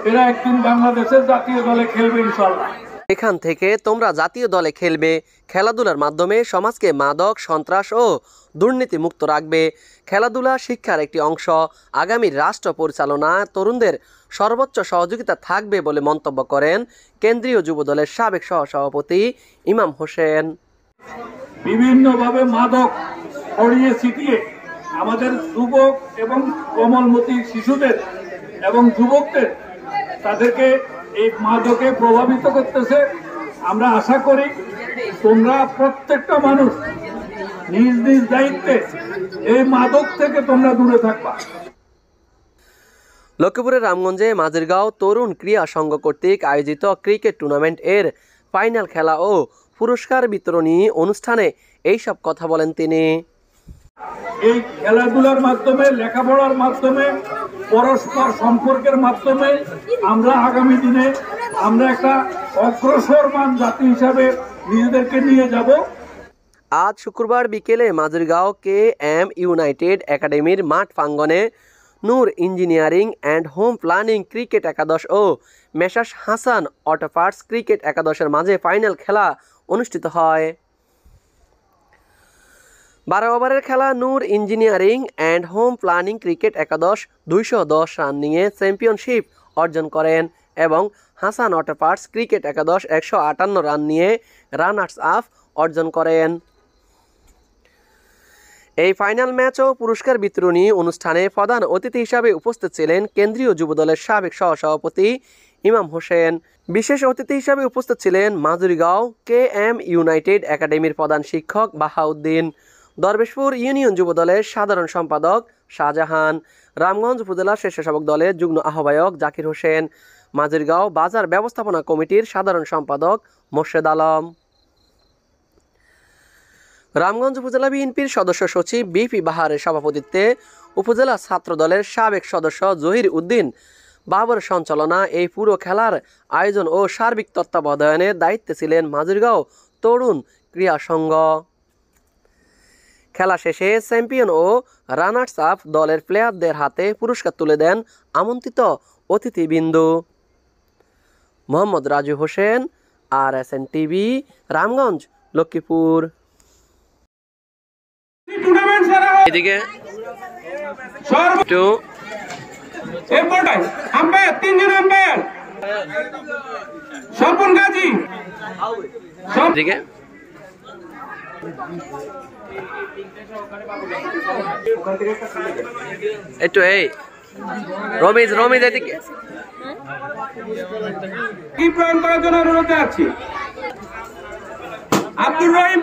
এরা একদিন বাংলাদেশের জাতীয় দলে খেলবে ইনশাআল্লাহ। এখান থেকে তোমরা জাতীয় দলে খেলবে, খেলাধুলার মাধ্যমে সমাজকে মাদক, সন্ত্রাস ও দুর্নীতি মুক্ত রাখবে। খেলাধুলা শিক্ষার একটি অংশ। আগামী রাষ্ট্র পরিচালনা তরুণদের সর্বোচ্চ সহযোগিতা থাকবে বলে মন্তব্য করেন কেন্দ্রীয় যুবদলের সাবেক সহসভাপতি ইমাম হোসেন। বিভিন্নভাবে মাদক ছড়িয়ে ছিটিয়ে আমাদের যুবক এবং কোমলমতি শিশুদের এবং যুবকদের তাদেরকে এই মাদকে প্রভাবিত করতেছে। আমরা আশা করি তোমরা প্রত্যেকটা মানুষ নিজ নিজ দায়িত্বে এই মাদক থেকে তোমরা দূরে থাকবা। লক্ষ্মীপুরের রামগঞ্জে মাঝিরগাঁও তরুণ ক্রীড়া সংঘ কর্তৃক আয়োজিত ক্রিকেট টুর্নামেন্ট এর ফাইনাল খেলা ও পুরস্কার বিতরণী অনুষ্ঠানে এইসব কথা বলেন তিনি। এই খেলাধুলার মাধ্যমে, লেখাপড়ার মাধ্যমে, পরস্পর সম্পর্কের মাধ্যমে আমরা আগামী দিনে আমরা একটা অগ্রসরমান জাতি হিসাবে নিজেদেরকে নিয়ে যাব। আজ শুক্রবার বিকেলে মাঝিরগাঁও KM ইউনাইটেড একাডেমির মাঠ প্রাঙ্গণে Noor engineering and home planning cricket একাদশ ও messrs Hasan auto parts cricket একাদশের মাঝে ফাইনাল খেলা অনুষ্ঠিত হয়। 12 ওভারের খেলা Noor engineering and home planning cricket একাদশ 210 রান নিয়ে চ্যাম্পিয়নশিপ অর্জন করেন এবং হাসান অটো পার্টস ক্রিকেট একাদশ 158 রান নিয়ে রানার্স আপ অর্জন করেন। এই ফাইনাল ম্যাচ ও পুরস্কার বিতরণী অনুষ্ঠানে প্রধান অতিথি হিসাবে উপস্থিত ছিলেন কেন্দ্রীয় যুবদলের সাবেক সহসভাপতি ইমাম হোসেন। বিশেষ অতিথি হিসাবে উপস্থিত ছিলেন মাঝিরগাঁও KM ইউনাইটেড একাডেমির প্রধান শিক্ষক বাহাউদ্দিন, দরবেশপুর ইউনিয়ন যুবদলের সাধারণ সম্পাদক শাহজাহান, রামগঞ্জ উপজেলা স্বেচ্ছাসেবক দলের যুগ্ম আহ্বায়ক জাকির হোসেন, মাঝিরগাঁও বাজার ব্যবস্থাপনা কমিটির সাধারণ সম্পাদক মোর্শেদ আলম, রামগঞ্জ উপজেলা বিএনপির সদস্য সচিব BP বাহারের সভাপতিত্বে উপজেলা ছাত্র দলের সাবেক সদস্য জহির উদ্দিন বাবর সঞ্চালনা এই পুরো খেলার আয়োজন ও সার্বিক তত্ত্বাবধানের দায়িত্বে ছিলেন মাঝিরগাঁও তরুণ ক্রীড়া সংঘ। খেলা শেষে চ্যাম্পিয়ন ও রানার্স আপ দলের প্লেয়ারদের হাতে পুরস্কার তুলে দেন আমন্ত্রিত অতিথিবৃন্দ। Mohammad Raju Hossain, RSN TV, Ramganj, Lakshmipur. এদিকে একটু এই রমিজ এদিকে কি প্রয়োগ করার জন্য অনুরোধ আছি। আব্দুর রহিম